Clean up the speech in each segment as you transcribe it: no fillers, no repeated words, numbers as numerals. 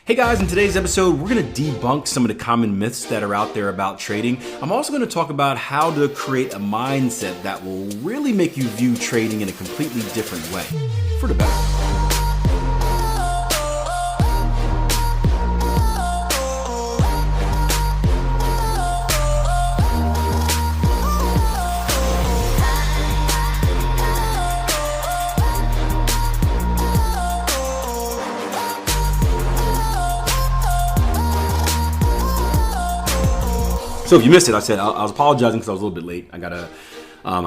Hey guys, in today's episode, we're going to debunk some of the common myths that are out there about trading. I'm also going to talk about how to create a mindset that will really make you view trading in a completely different way, for the better. So if you missed it, I said I was apologizing because I was a little bit late. I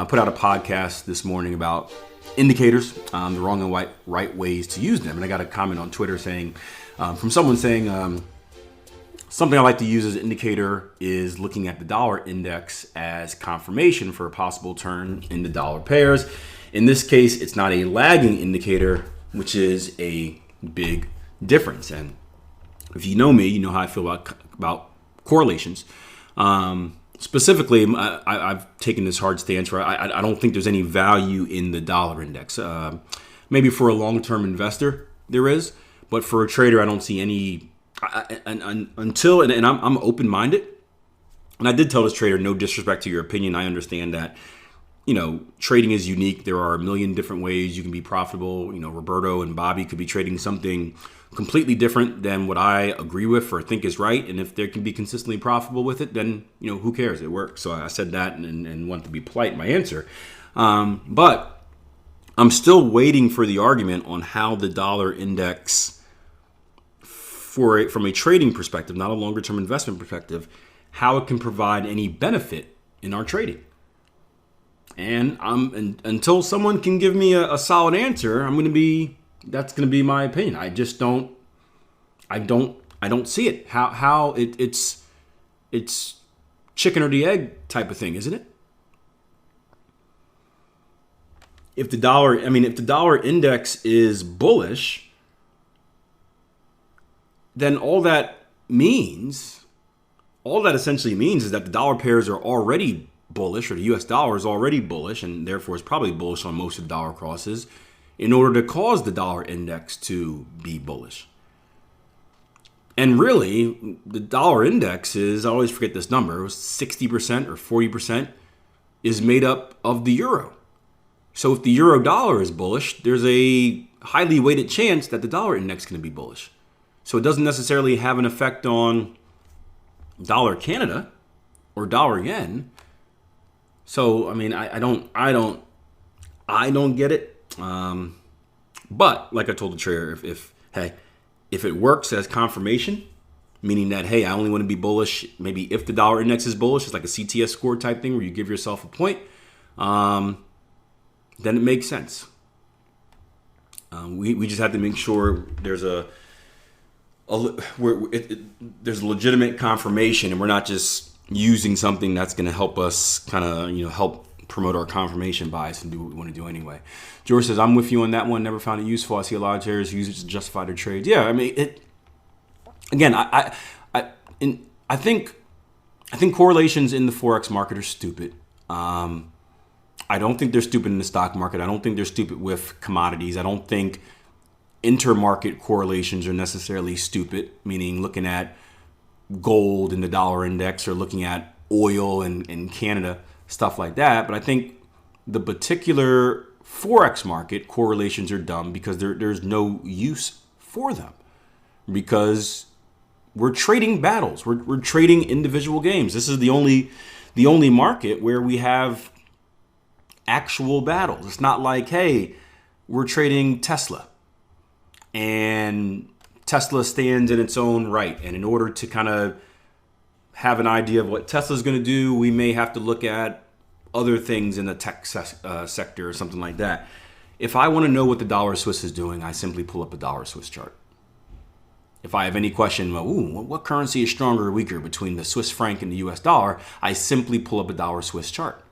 put out a podcast this morning about indicators, the wrong and right ways to use them, and I got a comment on Twitter saying, from someone saying, something I like to use as an indicator is looking at the dollar index as confirmation for a possible turn in the dollar pairs. In this case, it's not a lagging indicator, which is a big difference. And if you know me, you know how I feel about correlations. Specifically, I've taken this hard stance where I don't think there's any value in the dollar index. Maybe for a long-term investor there is, but for a trader I don't see any. Until I'm open-minded, and I did tell this trader, no disrespect to your opinion, I understand that trading is unique. There are a million different ways you can be profitable. Roberto and Bobby could be trading something completely different than what I agree with or think is right. And if they can be consistently profitable with it, then, who cares? It works. So I said that and want to be polite in my answer. But I'm still waiting for the argument on how the dollar index, from a trading perspective, not a longer term investment perspective, how it can provide any benefit in our trading. And until someone can give me a solid answer, that's going to be my opinion. I just don't see it. How it's chicken or the egg type of thing, isn't it? If the dollar index is bullish, then all that essentially means is that the dollar pairs are already bullish, or the US dollar is already bullish, and therefore is probably bullish on most of the dollar crosses, in order to cause the dollar index to be bullish. And really, the dollar index is, I always forget this number, it was 60% or 40% is made up of the euro. So if the euro dollar is bullish, there's a highly weighted chance that the dollar index is going to be bullish. So it doesn't necessarily have an effect on dollar Canada or dollar yen. So I don't get it. But like I told the trader, if it works as confirmation, meaning that, hey, I only want to be bullish, maybe if the dollar index is bullish, it's like a CTS score type thing where you give yourself a point, then it makes sense. We just have to make sure there's there's legitimate confirmation, and we're not just using something that's going to help us kind of help promote our confirmation bias and do what we want to do anyway. George says, I'm with you on that one. Never found it useful. I see a lot of traders use it to justify their trades. Yeah, I think correlations in the Forex market are stupid. I don't think they're stupid in the stock market. I don't think they're stupid with commodities. I don't think intermarket correlations are necessarily stupid, meaning looking at gold in the dollar index or looking at oil in Canada, stuff like that. But I think the particular Forex market correlations are dumb because there's no use for them, because we're trading battles. We're trading individual games. This is the only market where we have actual battles. It's not like, hey, we're trading Tesla and Tesla stands in its own right. And in order to kind of have an idea of what Tesla's going to do, we may have to look at other things in the tech sector or something like that. If I want to know what the dollar Swiss is doing, I simply pull up a dollar Swiss chart. If I have any question, what currency is stronger or weaker between the Swiss franc and the US dollar, I simply pull up a dollar Swiss chart.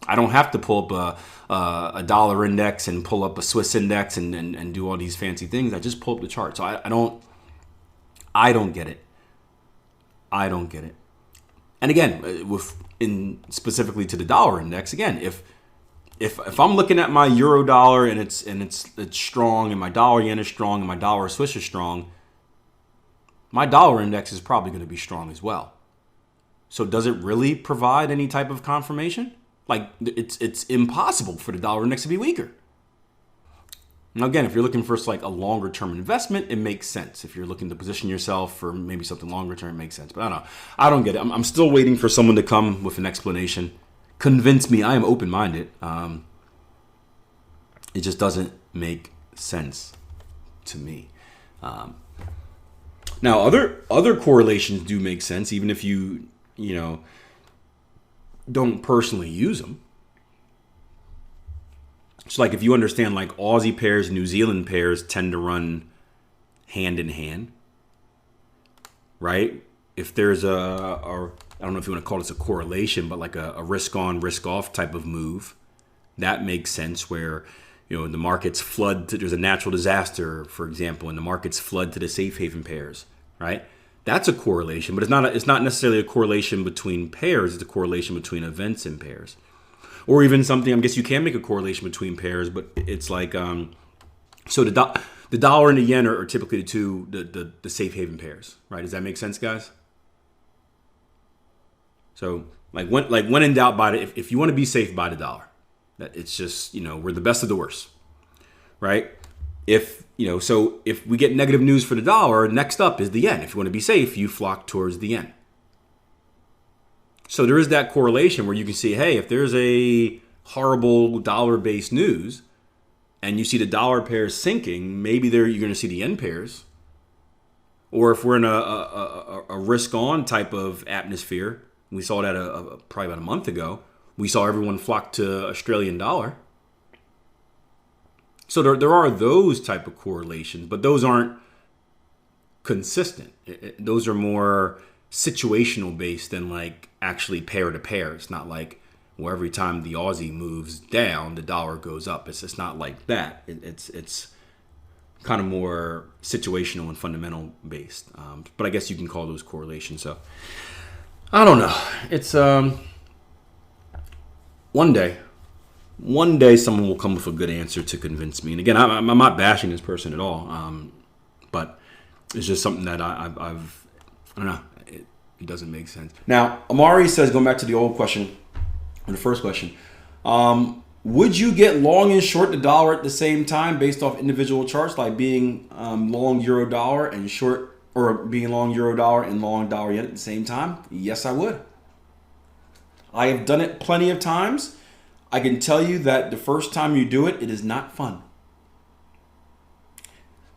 I don't have to pull up a dollar index and pull up a Swiss index and do all these fancy things. I just pull up the chart. So I don't get it. I don't get it. And again, specifically to the dollar index, again, if I'm looking at my euro dollar and it's strong, and my dollar yen is strong, and my dollar Swiss is strong, my dollar index is probably going to be strong as well. So does it really provide any type of confirmation? Like, it's impossible for the dollar index to be weaker. Now, again, if you're looking for like a longer term investment, it makes sense. If you're looking to position yourself for maybe something longer term, it makes sense. But I don't know. I don't get it. I'm still waiting for someone to come with an explanation. Convince me. I am open-minded. It just doesn't make sense to me. Now, other correlations do make sense, even if you don't personally use them. It's like if you understand, like Aussie pairs, New Zealand pairs tend to run hand in hand, right? If there's I don't know if you want to call this a correlation, but like a risk on, risk off type of move, that makes sense where, the markets flood there's a natural disaster, for example, and the markets flood to the safe haven pairs, right? That's a correlation, but it's not necessarily a correlation between pairs. It's a correlation between events and pairs. Or even something, I guess you can make a correlation between pairs, but it's like, so the dollar and the yen are typically the safe haven pairs, right? Does that make sense, guys? So when in doubt, buy it. If you want to be safe, buy the dollar. That it's just, we're the best of the worst, right? So if we get negative news for the dollar, next up is the yen. If you want to be safe, you flock towards the yen. So there is that correlation where you can see, hey, if there's a horrible dollar-based news and you see the dollar pairs sinking, maybe you're going to see the yen pairs. Or if we're in a risk-on type of atmosphere, we saw that probably about a month ago, we saw everyone flock to Australian dollar. So there are those type of correlations, but those aren't consistent. Those are more situational based than like actually pair to pair. It's not like, well, every time the Aussie moves down, the dollar goes up. It's not like that. It's kind of more situational and fundamental based. But I guess you can call those correlations. So I don't know. It's one day someone will come with a good answer to convince me. And again, I'm not bashing this person at all. But it's just something that I don't know. It doesn't make sense. Now, Amari says, going back to the old question, or the first question, would you get long and short the dollar at the same time based off individual charts, like being long euro dollar and short, or being long euro dollar and long dollar yen at the same time? Yes, I would. I have done it plenty of times. I can tell you that the first time you do it, it is not fun.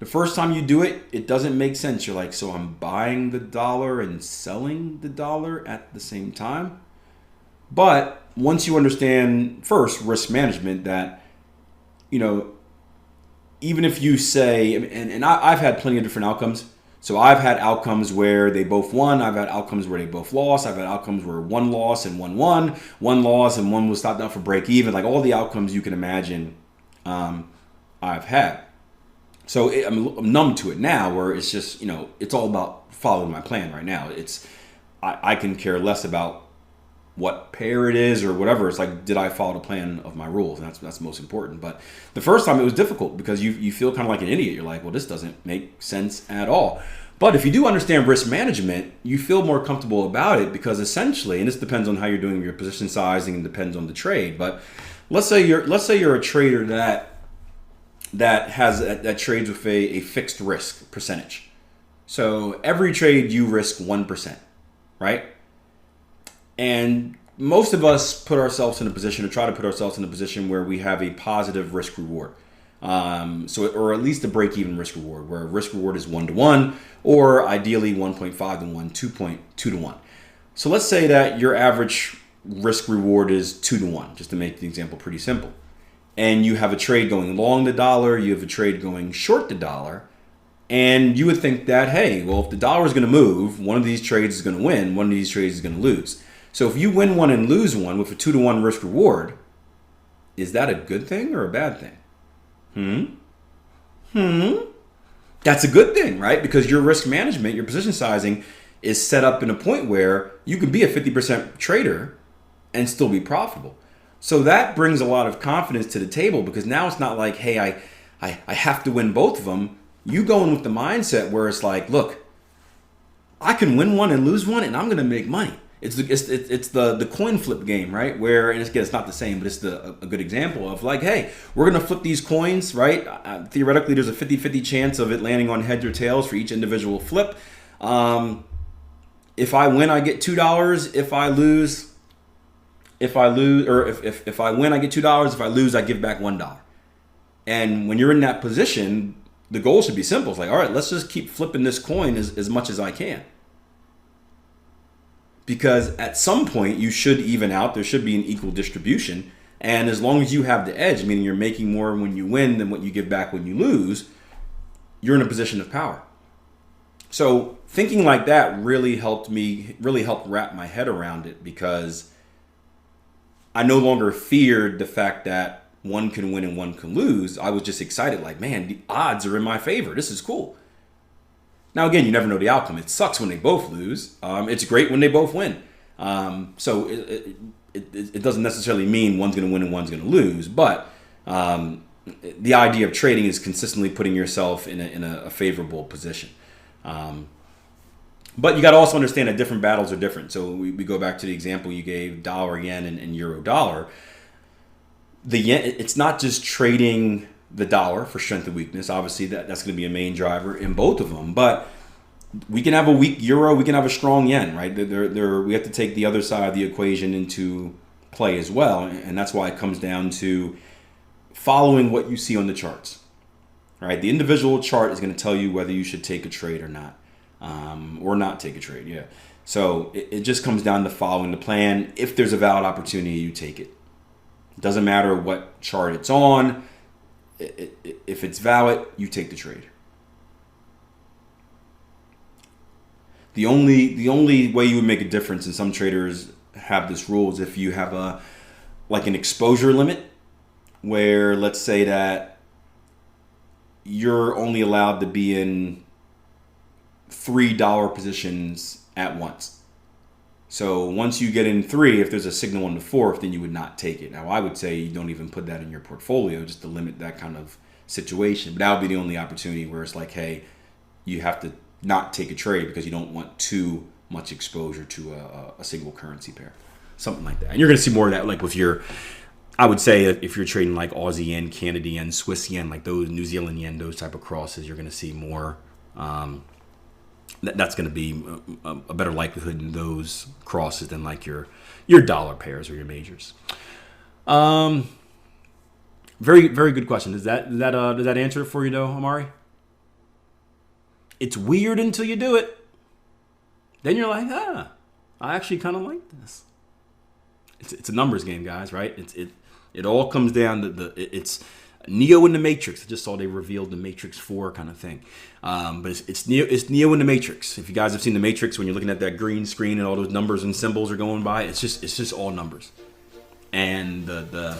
The first time you do it, it doesn't make sense. You're like, so I'm buying the dollar and selling the dollar at the same time. But once you understand first risk management, that, even if you say, and I've had plenty of different outcomes. So I've had outcomes where they both won. I've had outcomes where they both lost. I've had outcomes where one lost and one won. One lost and one was stopped out for break even. Like all the outcomes you can imagine, I've had. So I'm numb to it now, where it's just, it's all about following my plan right now. I can care less about what pair it is or whatever. It's like, did I follow the plan of my rules? And that's most important. But the first time it was difficult because you feel kind of like an idiot. You're like, well, this doesn't make sense at all. But if you do understand risk management, you feel more comfortable about it because essentially, and this depends on how you're doing your position sizing and depends on the trade. But let's say you're a trader that trades with a fixed risk percentage. So every trade you risk 1%, right? And most of us try to put ourselves in a position where we have a positive risk reward. Or at least a break-even risk reward, where risk reward is 1-to-1, or ideally 1.5 to 1, 2.2 to 1. So let's say that your average risk reward is 2 to 1, just to make the example pretty simple. And you have a trade going long the dollar, you have a trade going short the dollar, and you would think that, hey, well, if the dollar is going to move, one of these trades is going to win, one of these trades is going to lose. So if you win one and lose one with a 2-to-1 risk reward, is that a good thing or a bad thing? That's a good thing, right? Because your risk management, your position sizing is set up in a point where you can be a 50% trader and still be profitable. So that brings a lot of confidence to the table because now it's not like, hey, I have to win both of them. You go in with the mindset where it's like, look, I can win one and lose one, and I'm going to make money. It's the coin flip game, right? Where, and it's not the same, but it's a good example of like, hey, we're going to flip these coins, right? Theoretically, there's a 50-50 chance of it landing on heads or tails for each individual flip. If I win, I get $2. If I win, I get $2. If I lose, I give back $1. And when you're in that position, the goal should be simple. It's like, all right, let's just keep flipping this coin as much as I can. Because at some point, you should even out. There should be an equal distribution. And as long as you have the edge, meaning you're making more when you win than what you give back when you lose, you're in a position of power. So thinking like that really helped wrap my head around it, because I no longer feared the fact that one can win and one can lose. I was just excited, like, man, the odds are in my favor. This is cool. Now, again, you never know the outcome. It sucks when they both lose. It's great when they both win. So it doesn't necessarily mean one's going to win and one's going to lose. But the idea of trading is consistently putting yourself in a favorable position. But you got to also understand that different battles are different. So we go back to the example you gave, dollar yen and euro dollar. The yen, it's not just trading the dollar for strength and weakness. Obviously, that's going to be a main driver in both of them. But we can have a weak euro, we can have a strong yen, right? We have to take the other side of the equation into play as well. And that's why it comes down to following what you see on the charts. All right, the individual chart is going to tell you whether you should take a trade or not. Or not take a trade, yeah. So it just comes down to following the plan. If there's a valid opportunity, you take it. It doesn't matter what chart it's on. If it's valid, you take the trade. The only way you would make a difference, and some traders have this rule, is if you have an exposure limit, where let's say that you're only allowed to be in $3 positions at once. So once you get in 3, if there's a signal on the 4th, then you would not take it. Now, I would say you don't even put that in your portfolio just to limit that kind of situation. But that would be the only opportunity where it's like, hey, you have to not take a trade because you don't want too much exposure to a single currency pair. Something like that. And you're going to see more of that, like with I would say if you're trading like Aussie yen, Canada yen, Swiss yen, like those, New Zealand yen, those type of crosses, you're going to see more. That's going to be a better likelihood in those crosses than like your dollar pairs or your majors. Very, very good question. Does that answer it for you though, Amari? It's weird until you do it. Then you're like, I actually kind of like this. It's a numbers game, guys, right? It all comes down to it's Neo in the Matrix. I just saw they revealed the Matrix 4 kind of thing. But it's Neo in the Matrix. If you guys have seen the Matrix, when you're looking at that green screen and all those numbers and symbols are going by, it's just all numbers. And the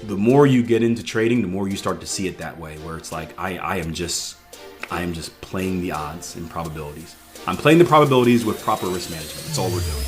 more you get into trading, the more you start to see it that way, where it's like I am just playing the odds and probabilities. I'm playing the probabilities with proper risk management. That's all we're doing.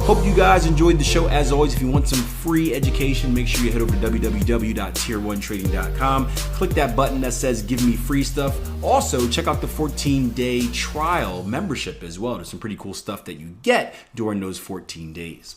Hope you guys enjoyed the show. As always, if you want some free education, make sure you head over to www.tier1trading.com. Click that button that says give me free stuff. Also, check out the 14-day trial membership as well. There's some pretty cool stuff that you get during those 14 days.